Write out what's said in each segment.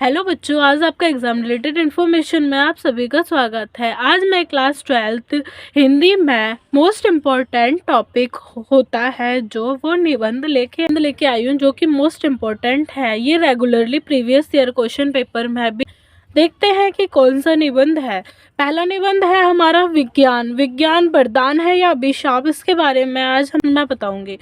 Hello बच्चों, आज आपका एग्ज़ाम रिलेटेड इन्फॉर्मेशन में आप सभी का स्वागत है। आज मैं क्लास 12th हिंदी में मोस्ट इम्पॉर्टेंट टॉपिक होता है जो वो निबंध लेके आई हूँ, जो कि मोस्ट इम्पॉर्टेंट है। ये regularly previous year question paper में भी देखते हैं कि कौन सा निबंध है। पहला निबंध है हमारा विज्ञान। विज्ञान वरदान है या अभिशाप, इसके बारे में आज मैं बताऊंगी।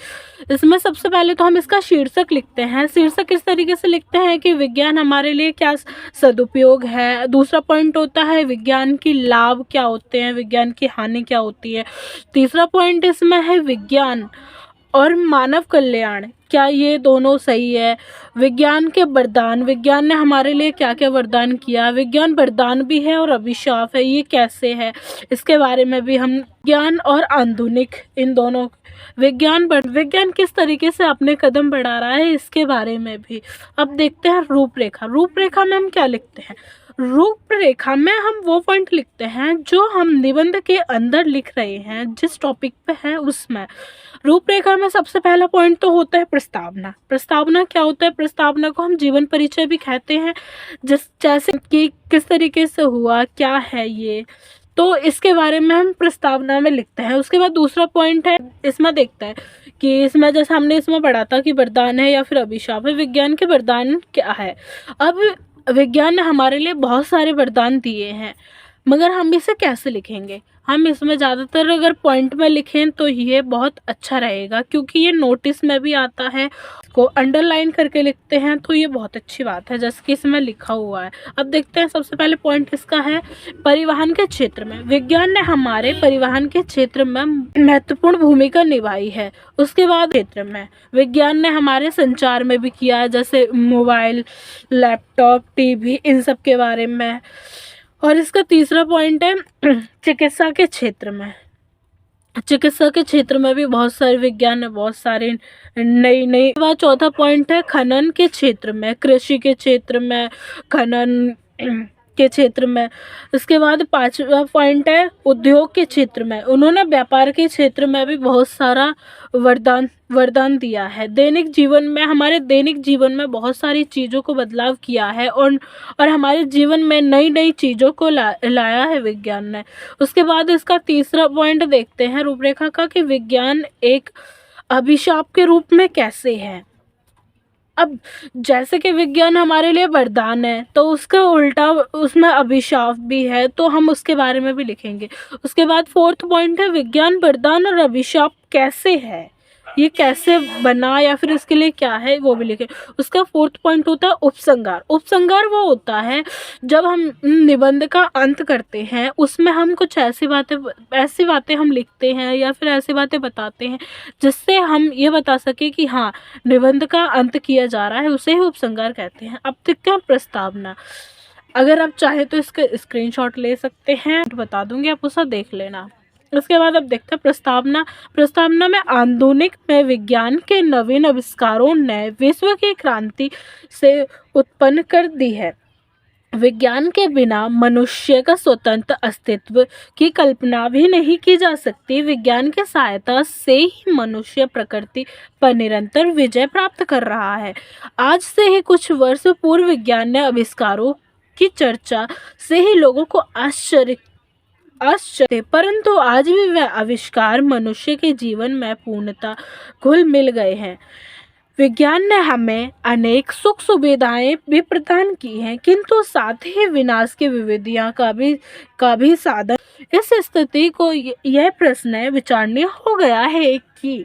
इसमें सबसे पहले तो हम इसका शीर्षक लिखते हैं। शीर्षक इस तरीके से लिखते हैं कि विज्ञान हमारे लिए क्या सदुपयोग है। दूसरा पॉइंट होता है विज्ञान की लाभ क्या होते हैं, विज्ञान की हानि क्या होती है। तीसरा पॉइंट इसमें है विज्ञान और मानव कल्याण, क्या ये दोनों सही है। विज्ञान के वरदान, विज्ञान ने हमारे लिए क्या क्या वरदान किया। विज्ञान वरदान भी है और अभिशाप है, ये कैसे है, इसके बारे में भी हम। ज्ञान और आधुनिक, इन दोनों विज्ञान किस तरीके से अपने कदम बढ़ा रहा है, इसके बारे में भी। अब देखते हैं रूपरेखा। रूपरेखा में हम क्या लिखते हैं। रूपरेखा में हम वो पॉइंट लिखते हैं जो हम निबंध के अंदर लिख रहे हैं, जिस टॉपिक पे है उसमें। रूपरेखा में सबसे पहला पॉइंट तो होता है प्रस्तावना। प्रस्तावना क्या होता है। प्रस्तावना को हम जीवन परिचय भी कहते हैं, जैसे कि किस तरीके से हुआ, क्या है ये, तो इसके बारे में हम प्रस्तावना में लिखते हैं। उसके बाद दूसरा पॉइंट है, इसमें देखते हैं कि इसमें जैसे हमने इसमें पढ़ा था कि वरदान है या फिर अभिशाप है। विज्ञान के वरदान क्या है। अब विज्ञान ने हमारे लिए बहुत सारे वरदान दिए हैं, मगर हम इसे कैसे लिखेंगे। हम इसमें ज़्यादातर अगर पॉइंट में लिखें तो ये बहुत अच्छा रहेगा, क्योंकि ये नोटिस में भी आता है। को अंडरलाइन करके लिखते हैं तो ये बहुत अच्छी बात है, जैसे कि इसमें लिखा हुआ है। अब देखते हैं, सबसे पहले पॉइंट इसका है परिवहन के क्षेत्र में। विज्ञान ने हमारे परिवहन के क्षेत्र में महत्वपूर्ण भूमिका निभाई है। उसके बाद क्षेत्र में विज्ञान ने हमारे संचार में भी किया है, जैसे मोबाइल, लैपटॉप, टीवी, इन सब के बारे में। और इसका तीसरा पॉइंट है चिकित्सा के क्षेत्र में। चिकित्सा के क्षेत्र में भी बहुत सारे विज्ञान ने बहुत सारे नई चौथा पॉइंट है खनन के क्षेत्र में, कृषि के क्षेत्र में, खनन के क्षेत्र में। इसके बाद पांचवा पॉइंट है उद्योग के क्षेत्र में। उन्होंने व्यापार के क्षेत्र में भी बहुत सारा वरदान दिया है। दैनिक जीवन में, हमारे दैनिक जीवन में बहुत सारी चीज़ों को बदलाव किया है और हमारे जीवन में नई चीज़ों को लाया है विज्ञान ने। उसके बाद इसका तीसरा पॉइंट देखते हैं रूपरेखा का, कि विज्ञान एक अभिशाप के रूप में कैसे है। अब जैसे कि विज्ञान हमारे लिए वरदान है, तो उसका उल्टा उसमें अभिशाप भी है, तो हम उसके बारे में भी लिखेंगे। उसके बाद फोर्थ पॉइंट है विज्ञान वरदान और अभिशाप कैसे है, ये कैसे बना या फिर इसके लिए क्या है, वो भी लिखे। उसका फोर्थ पॉइंट होता है उपसंहार। उपसंहार वो होता है जब हम निबंध का अंत करते हैं, उसमें हम कुछ ऐसी बातें हम लिखते हैं या फिर ऐसी बातें बताते हैं जिससे हम ये बता सके कि हाँ, निबंध का अंत किया जा रहा है, उसे ही उपसंहार कहते हैं। अब देखते हैं प्रस्तावना। अगर आप चाहे तो इसका स्क्रीनशॉट ले सकते हैं, बता दूंगी, आप उसे देख लेना। उसके बाद अब देखते हैं प्रस्तावना। प्रस्तावना में आधुनिक में विज्ञान के नवीन आविष्कारों ने विश्व की क्रांति से उत्पन्न कर दी है। विज्ञान के बिना मनुष्य का स्वतंत्र अस्तित्व की कल्पना भी नहीं की जा सकती। विज्ञान की सहायता से ही मनुष्य प्रकृति पर निरंतर विजय प्राप्त कर रहा है। आज से ही कुछ वर्ष पूर्व विज्ञान ने आविष्कारों की चर्चा से ही लोगों को आश्चर्य, परंतु आज भी वह आविष्कार मनुष्य के जीवन में पूर्णतः घुल मिल गए हैं। विज्ञान ने हमें अनेक सुख सुविधाएं भी प्रदान की हैं, किंतु साथ ही विनाश की विविधियां का भी साधन। इस स्थिति को यह प्रश्न विचारणीय हो गया है कि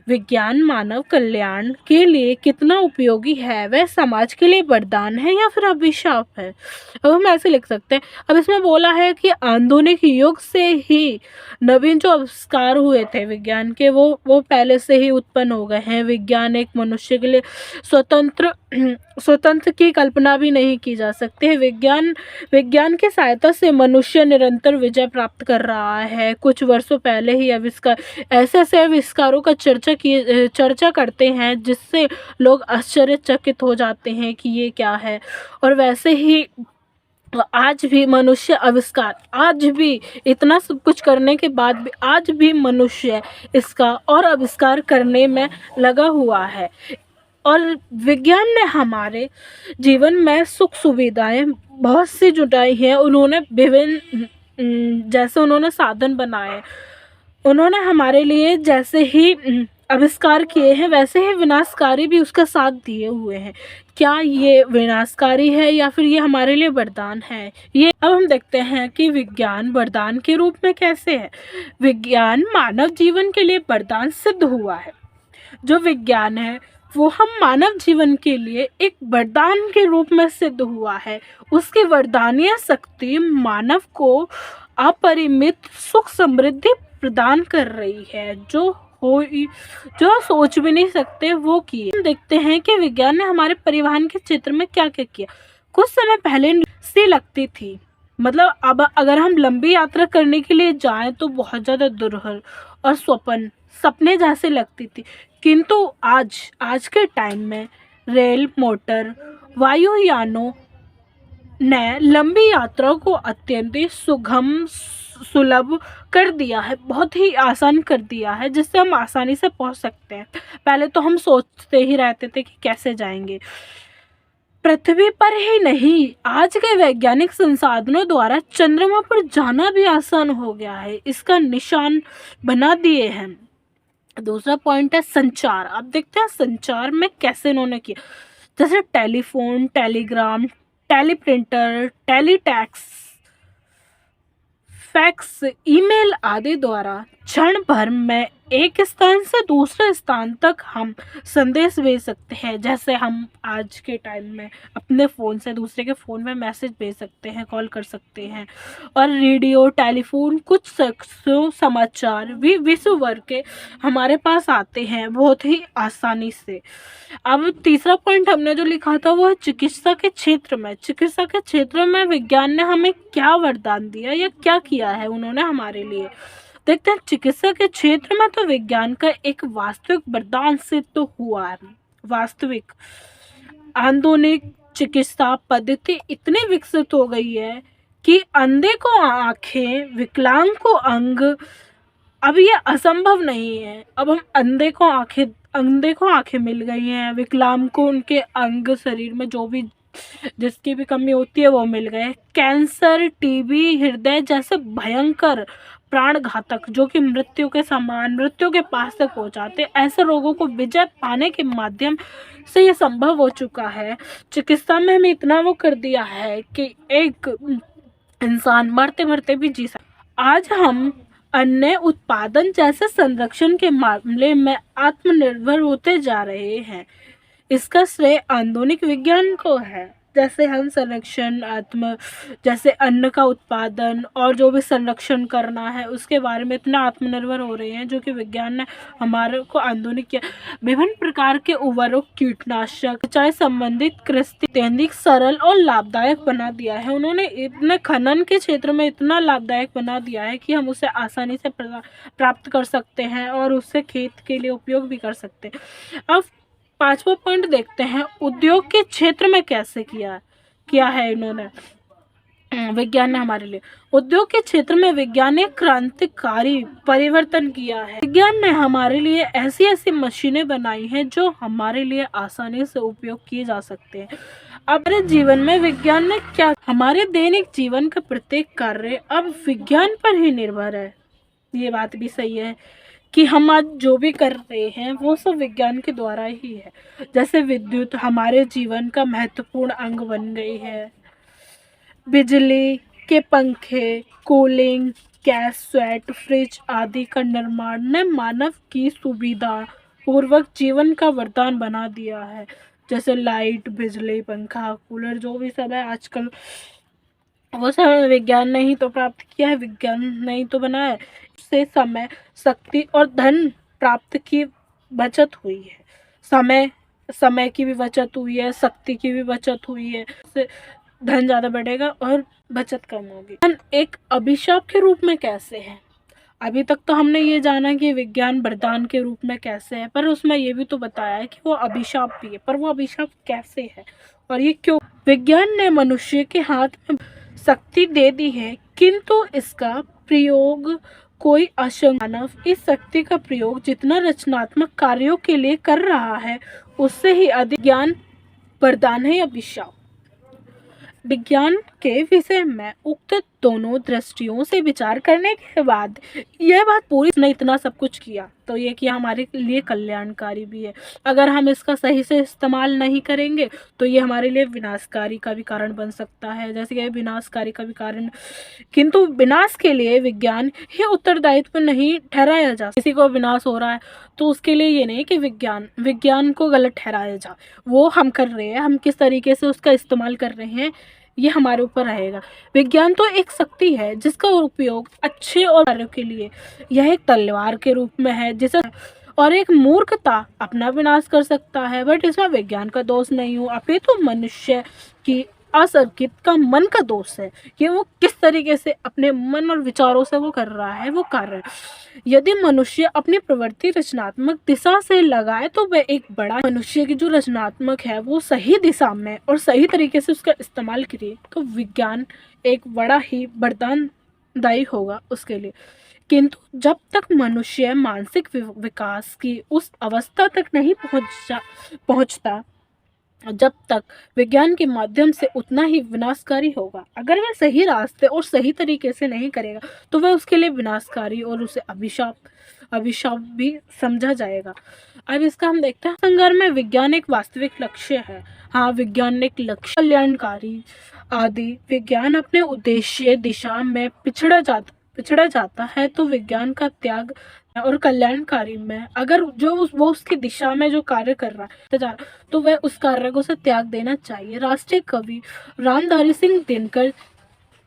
विज्ञान मानव कल्याण के लिए कितना उपयोगी है, वह समाज के लिए वरदान है या फिर अभिशाप है। अब हम ऐसे लिख सकते हैं। अब इसमें बोला है कि आधुनिक युग से ही नवीन जो आविष्कार हुए थे विज्ञान के, वो पहले से ही उत्पन्न हो गए हैं। विज्ञान एक मनुष्य के लिए स्वतंत्र की कल्पना भी नहीं की जा सकती है। विज्ञान की सहायता से मनुष्य निरंतर विजय प्राप्त कर रहा है। कुछ वर्षों पहले ही ऐसे आविष्कारों का चर्चा करते हैं जिससे लोग आश्चर्यचकित हो जाते हैं कि ये क्या है। और वैसे ही आज भी मनुष्य आविष्कार, आज भी इतना सब कुछ करने के बाद भी आज भी मनुष्य इसका और आविष्कार करने में लगा हुआ है। और विज्ञान ने हमारे जीवन में सुख सुविधाएं बहुत सी जुटाई हैं। उन्होंने विभिन्न जैसे उन्होंने साधन बनाए, उन्होंने हमारे लिए जैसे ही आविष्कार किए हैं वैसे ही विनाशकारी भी उसका साथ दिए हुए हैं। क्या ये विनाशकारी है या फिर ये हमारे लिए वरदान है, ये अब हम देखते हैं कि विज्ञान वरदान के रूप में कैसे है। विज्ञान मानव जीवन के लिए वरदान सिद्ध हुआ है। जो विज्ञान है वो हम मानव जीवन के लिए एक वरदान के रूप में सिद्ध हुआ है। उसकी वरदानीय शक्ति मानव को अपरिमित सुख समृद्धि प्रदान कर रही है, जो सोच भी नहीं सकते वो किए। हम देखते हैं कि विज्ञान ने हमारे परिवहन के क्षेत्र में क्या क्या किया। कुछ समय पहले सी लगती थी, मतलब अब अगर हम लंबी यात्रा करने के लिए जाएं तो बहुत ज़्यादा दुर्हर और सपने जैसे लगती थी, किंतु आज के टाइम में रेल, मोटर, वायुयानों ने लंबी यात्रा को अत्यंत सुगम, सुलभ कर दिया है, बहुत ही आसान कर दिया है, जिससे हम आसानी से पहुंच सकते हैं। पहले तो हम सोचते ही रहते थे कि कैसे जाएंगे। पृथ्वी पर ही नहीं, आज के वैज्ञानिक संसाधनों द्वारा चंद्रमा पर जाना भी आसान हो गया है, इसका निशान बना दिए हैं। दूसरा पॉइंट है संचार। अब देखते हैं संचार में कैसे इन्होंने किया। जैसे telephone, telegram, teleprinter, teletex, fax, email आदि द्वारा क्षण भर में एक स्थान से दूसरे स्थान तक हम संदेश भेज सकते हैं। जैसे हम आज के टाइम में अपने फ़ोन से दूसरे के फ़ोन में मैसेज भेज सकते हैं, कॉल कर सकते हैं। और रेडियो, टेलीफोन, कुछ समाचार भी विश्व भर के हमारे पास आते हैं बहुत ही आसानी से। अब तीसरा पॉइंट हमने जो लिखा था वो है चिकित्सा के क्षेत्र में। चिकित्सा के क्षेत्र में विज्ञान ने हमें क्या वरदान दिया या क्या किया है उन्होंने हमारे लिए। देखते हैं चिकित्सा के क्षेत्र में तो विज्ञान का एक वास्तविक वरदान सिद्ध तो हुआ है। वास्तविक आधुनिक चिकित्सा पद्धति इतनी विकसित हो गई है कि अंधे को आंखें, विकलांग को अंग, अब ये असंभव नहीं है। अब हम अंधे को आंखें मिल गई हैं, विकलांग को उनके अंग, शरीर में जो भी जिसकी भी कमी होती है वो मिल गए। कैंसर, टीबी, हृदय जैसे भयंकर प्राण घातक, जो कि मृत्यु के समान, मृत्यु के पास तक पहुंचाते, ऐसे रोगों को विजय पाने के माध्यम से ये संभव हो चुका है। चिकित्सा में हमें इतना वो कर दिया है कि एक इंसान मरते मरते भी जी सकता। आज हम अन्य उत्पादन जैसे संरक्षण के मामले में आत्मनिर्भर होते जा रहे हैं। इसका श्रेय आधुनिक विज्ञान को है। जैसे हम जैसे अन्न का उत्पादन और जो भी संरक्षण करना है उसके बारे में इतना आत्मनिर्भर हो रहे हैं, जो कि विज्ञान ने हमारे को आधुनिक किया। विभिन्न प्रकार के उर्वरक, कीटनाशक, सिंचाई संबंधित कृषि अत्यधिक सरल और लाभदायक बना दिया है। उन्होंने इतने खनन के क्षेत्र में इतना लाभदायक बना दिया है कि हम उसे आसानी से प्राप्त कर सकते हैं और उससे खेत के लिए उपयोग भी कर सकते हैं। अब पांचवा पॉइंट देखते हैं उद्योग के क्षेत्र में कैसे किया है इन्होंने विज्ञान ने हमारे लिए। उद्योग के क्षेत्र में विज्ञान ने क्रांतिकारी परिवर्तन किया है। विज्ञान ने हमारे लिए ऐसी ऐसी मशीनें बनाई हैं जो हमारे लिए आसानी से उपयोग किए जा सकते हैं। अब हमारे जीवन में विज्ञान ने क्या, हमारे दैनिक जीवन का प्रत्येक कार्य अब विज्ञान पर ही निर्भर है। ये बात भी सही है कि हम आज जो भी कर रहे हैं वो सब विज्ञान के द्वारा ही है। जैसे विद्युत हमारे जीवन का महत्वपूर्ण अंग बन गई है। बिजली के पंखे, कूलिंग, गैस स्वेट, फ्रिज आदि का निर्माण ने मानव की सुविधा पूर्वक जीवन का वरदान बना दिया है। जैसे लाइट, बिजली, पंखा, कूलर जो भी सब है आजकल, वो सब विज्ञान ने ही तो प्राप्त किया है, विज्ञान ने ही तो बनाया है। इससे समय, शक्ति और धन प्राप्त की बचत हुई है। समय की भी बचत हुई है, शक्ति की भी बचत हुई है। इससे धन ज़्यादा बढ़ेगा और बचत कम होगी। धन एक अभिशाप के रूप में कैसे है? अभी तक तो हमने ये जाना कि विज्ञान वरदान के रूप में कैसे है, पर उसमें ये भी तो बताया है कि वो अभिशाप भी है। पर वो अभिशाप कैसे है और ये क्यों? विज्ञान ने मनुष्य के हाथ में शक्ति दे दी है, किंतु इसका प्रयोग कोई आशंका मानव इस शक्ति का प्रयोग जितना रचनात्मक कार्यों के लिए कर रहा है उससे ही अधिक ज्ञान वरदान है या अभिशाप। विज्ञान के विषय में उक्त दोनों दृष्टियों से विचार करने के बाद यह बात पूरी ने इतना सब कुछ किया तो ये कि हमारे लिए कल्याणकारी भी है। अगर हम इसका सही से इस्तेमाल नहीं करेंगे तो ये हमारे लिए विनाशकारी का भी कारण बन सकता है, जैसे कि विनाशकारी का भी कारण। किंतु विनाश के लिए विज्ञान ही उत्तरदायित्व नहीं ठहराया जा। किसी को विनाश हो रहा है तो उसके लिए ये नहीं कि विज्ञान को गलत ठहराया जा, वो हम कर रहे हैं, हम किस तरीके से उसका इस्तेमाल कर रहे हैं ये हमारे ऊपर रहेगा। विज्ञान तो एक शक्ति है जिसका उपयोग अच्छे और कार्यों के लिए यह एक तलवार के रूप में है जिसे और एक मूर्खता अपना विनाश कर सकता है। बट इसमें विज्ञान का दोष नहीं हो, अपितु मनुष्य की असंगत का मन का दोष है कि वो किस तरीके से अपने मन और विचारों से वो कर रहा है वो कार्य। यदि मनुष्य अपनी प्रवृत्ति रचनात्मक दिशा से लगाए तो वह एक बड़ा मनुष्य की जो रचनात्मक है वो सही दिशा में और सही तरीके से उसका इस्तेमाल करे तो विज्ञान एक बड़ा ही वरदानदायी होगा उसके लिए। किंतु जब तक मनुष्य मानसिक विकास की उस अवस्था तक नहीं पहुंचता जब तक विज्ञान के माध्यम से उतना ही विनाशकारी होगा। अगर वह सही रास्ते और सही तरीके से नहीं करेगा तो वह उसके लिए विनाशकारी और उसे अभिशाप भी समझा जाएगा। अब इसका हम देखते हैं संघर्ष में विज्ञान एक वास्तविक लक्ष्य है। हाँ, विज्ञान एक लक्ष्य कल्याणकारी आदि विज्ञान अपने उद्देश्य दिशा में पिछड़ा जाता है तो विज्ञान का त्याग और कल्याणकारी में अगर वो उसकी दिशा में जो कार्य कर रहा है तो वह उस कार्य को उसे त्याग देना चाहिए। राष्ट्रीय कवि रामधारी सिंह दिनकर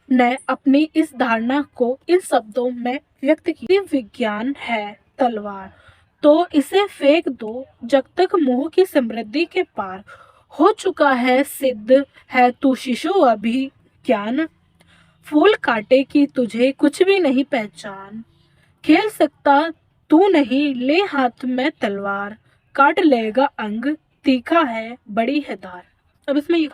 ने अपनी इस धारणा को इन शब्दों में व्यक्त की, विज्ञान है तलवार तो इसे फेंक दो जब तक मोह की समृद्धि के पार हो चुका है सिद्ध है तू शिशु अभी ज्ञान फूल काटे की तुझे कुछ भी नहीं पहचान खेल सकता तू नहीं ले हाथ में तलवार काट लेगा अंग तीखा है बड़ी है धार। अब इसमें ये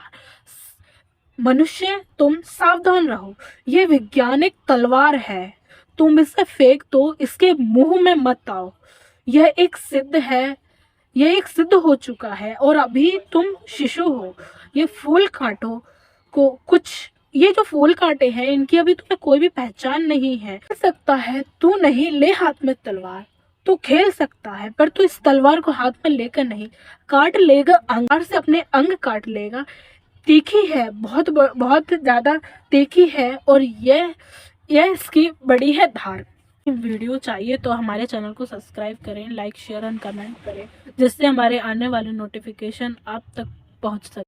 मनुष्य तुम सावधान रहो, ये वैज्ञानिक तलवार है, तुम इसे फेंक दो, इसके मुंह में मत आओ। यह एक सिद्ध हो चुका है और अभी तुम शिशु हो। ये फूल काटो को कुछ ये जो फूल काटे हैं इनकी अभी तुम्हें कोई भी पहचान नहीं है। खेल सकता है तू नहीं ले हाथ में तलवार, तू खेल सकता है पर तू इस तलवार को हाथ में लेकर नहीं, काट लेगा अंगार से अपने अंग काट लेगा। तीखी है, बहुत ज्यादा तीखी है और यह इसकी बड़ी है धार। वीडियो चाहिए तो हमारे चैनल को सब्सक्राइब करें, लाइक शेयर एंड कमेंट करें जिससे हमारे आने वाले नोटिफिकेशन आप तक पहुंच सके।